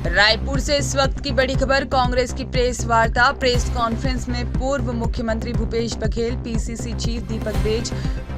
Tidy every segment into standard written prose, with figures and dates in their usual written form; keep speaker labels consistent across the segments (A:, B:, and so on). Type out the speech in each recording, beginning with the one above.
A: रायपुर से इस वक्त की बड़ी खबर। कांग्रेस की प्रेस वार्ता। प्रेस कॉन्फ्रेंस में पूर्व मुख्यमंत्री भूपेश बघेल, पीसीसी चीफ दीपक बेज,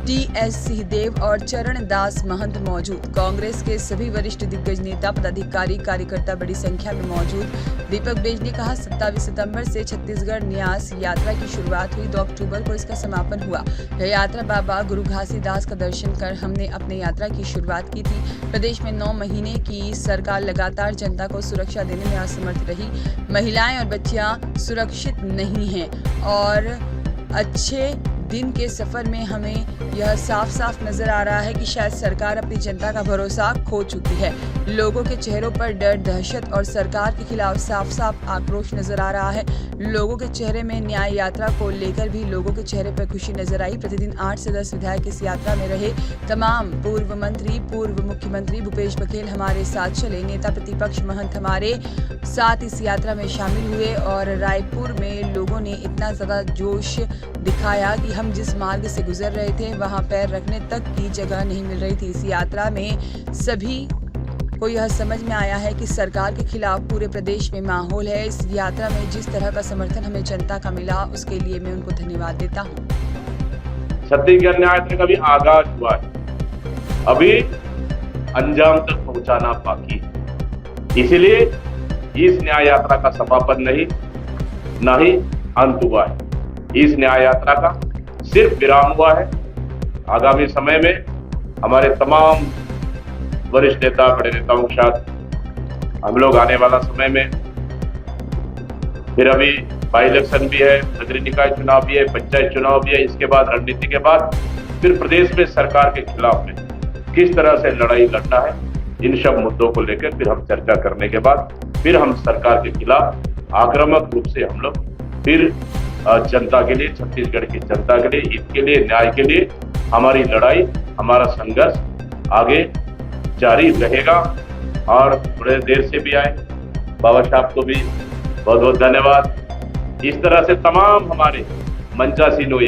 A: टीएस सिंहदेव और चरण दास महंत मौजूद। कांग्रेस के सभी वरिष्ठ दिग्गज नेता, पदाधिकारी, कार्यकर्ता बड़ी संख्या में मौजूद। दीपक बेज ने कहा, 27 सितंबर से छत्तीसगढ़ न्यास यात्रा की शुरुआत हुई। 2 अक्टूबर को इसका समापन हुआ। यह यात्रा बाबा गुरु घासीदास का दर्शन कर हमने अपनी यात्रा की शुरुआत की थी। प्रदेश में 9 महीने की सरकार लगातार जनता को सुरक्षा देने में असमर्थ रही। महिलाएं और बच्चियां सुरक्षित नहीं हैं और अच्छे दिन के सफर में हमें यह साफ साफ नजर आ रहा है कि शायद सरकार अपनी जनता का भरोसा खो चुकी है। लोगों के चेहरों पर डर, दहशत और सरकार के खिलाफ साफ साफ आक्रोश नजर आ रहा है। लोगों के चेहरे में न्याय यात्रा को लेकर भी लोगों के चेहरे पर खुशी नजर आई। प्रतिदिन 8 से 10 विधायक इस यात्रा में रहे। तमाम पूर्व मंत्री, पूर्व मुख्यमंत्री भूपेश बघेल हमारे साथ चले। नेता प्रतिपक्ष महंत हमारे साथ इस यात्रा में शामिल हुए और रायपुर में लोगों ने इतना ज्यादा जोश दिखाया कि हम जिस मार्ग से गुजर रहे थे वहां पैर रखने तक की जगह नहीं मिल रही थी। इस यात्रा में सभी को यह समझ में आया है कि सरकार के खिलाफ पूरे प्रदेश में माहौल है। इस यात्रा में जिस तरह का समर्थन हमें जनता का मिला, उसके लिए मैं उनको धन्यवाद देता हूँ।
B: छत्तीसगढ़ न्याय यात्रा का भी आगाज हुआ है, अभी अंजाम तक पहुंचाना बाकी है। इसीलिए इस न्याय यात्रा का समापन नहीं, न ही अंत हुआ है। इस न्याय यात्रा का सिर्फ विराम हुआ है। आगामी समय में हमारे तमाम वरिष्ठ नेता, बड़े नेताओं के साथ हम लोग आने वाला समय में, फिर अभी बाई इलेक्शन भी है, नगरीय निकाय चुनाव भी है, पंचायत चुनाव भी है। इसके बाद रणनीति के बाद फिर प्रदेश में सरकार के खिलाफ में किस तरह से लड़ाई लड़ना है, इन सब मुद्दों को लेकर फिर हम चर्चा करने के बाद फिर हम सरकार के खिलाफ आक्रामक रूप से हम लोग फिर जनता के लिए, छत्तीसगढ़ की जनता के लिए, हित के लिए, न्याय के लिए हमारी लड़ाई, हमारा संघर्ष आगे जारी रहेगा। और बड़े देर से भी आए, बाबा साहब को भी बहुत बहुत धन्यवाद। इस तरह से तमाम हमारे मंचासीन हुए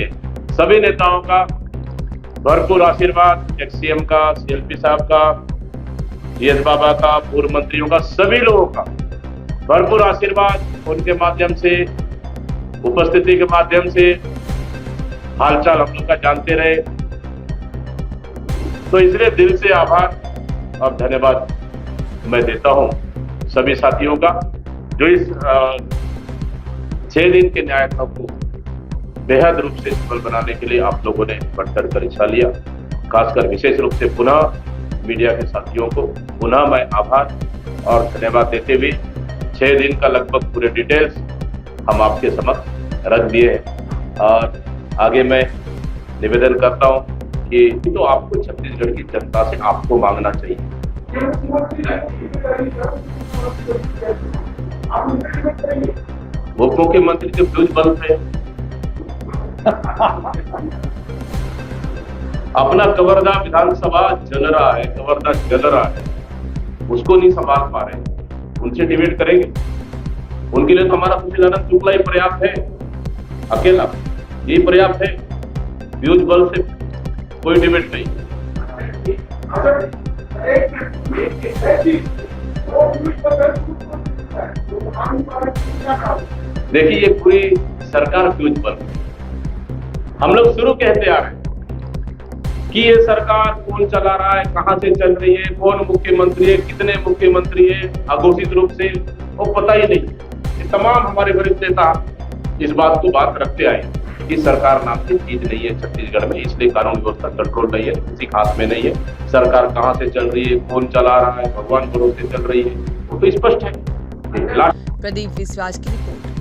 B: सभी नेताओं का भरपूर आशीर्वाद, एक्ससीएम का, सीएलपी साहब का, टीएस बाबा का, पूर्व मंत्रियों का, सभी लोगों का भरपूर आशीर्वाद, उनके माध्यम से, उपस्थिति के माध्यम से हालचाल हम लोग का जानते रहे। तो इसलिए दिल से आभार और धन्यवाद मैं देता हूं सभी साथियों का, जो इस 6 दिन के न्याय यात्रा को बेहद रूप से सफल बनाने के लिए आप लोगों ने बढ़कर कर हिस्सा लिया। खासकर विशेष रूप से पुनः मीडिया के साथियों को पुनः मैं आभार और धन्यवाद देते हुए 6 दिन का लगभग पूरे डिटेल्स हम आपके समक्ष रख दिए हैं। और आगे मैं निवेदन करता हूं कि तो आपको छत्तीसगढ़ की जनता से आपको मांगना चाहिए। उप मुख्यमंत्री के फ्यूज बल्ब है, अपना कवर्धा विधानसभा जल रहा है, कवर्धा जल रहा है, उसको नहीं संभाल पा रहे, उनसे डिबेट करेंगे? उनके लिए तो हमारा सुशीलानंद शुक्ला ही पर्याप्त है, अकेला यही पर्याप्त है। फ्यूज बल्ब से कोई डिबेट नहीं। देखिए, ये पूरी सरकार फ्यूज बल्ब है। हम लोग शुरू कहते आ रहे हैं कि ये सरकार कौन चला रहा है, कहां से चल रही है, कौन मुख्यमंत्री है, कितने मुख्यमंत्री है, अघोषित रूप से वो पता ही नहीं। ये तमाम हमारे वरिष्ठ नेता इस बात को बात रखते आए कि सरकार नाम की चीज नहीं है छत्तीसगढ़ में, इसलिए कानून व्यवस्था कंट्रोल नहीं है, किसी के हाथ में नहीं है। सरकार कहां से चल रही है, कौन चला रहा है, भगवान भरोसे चल रही है, वो तो स्पष्ट है।
A: प्रदीप विश्वास की रिपोर्ट।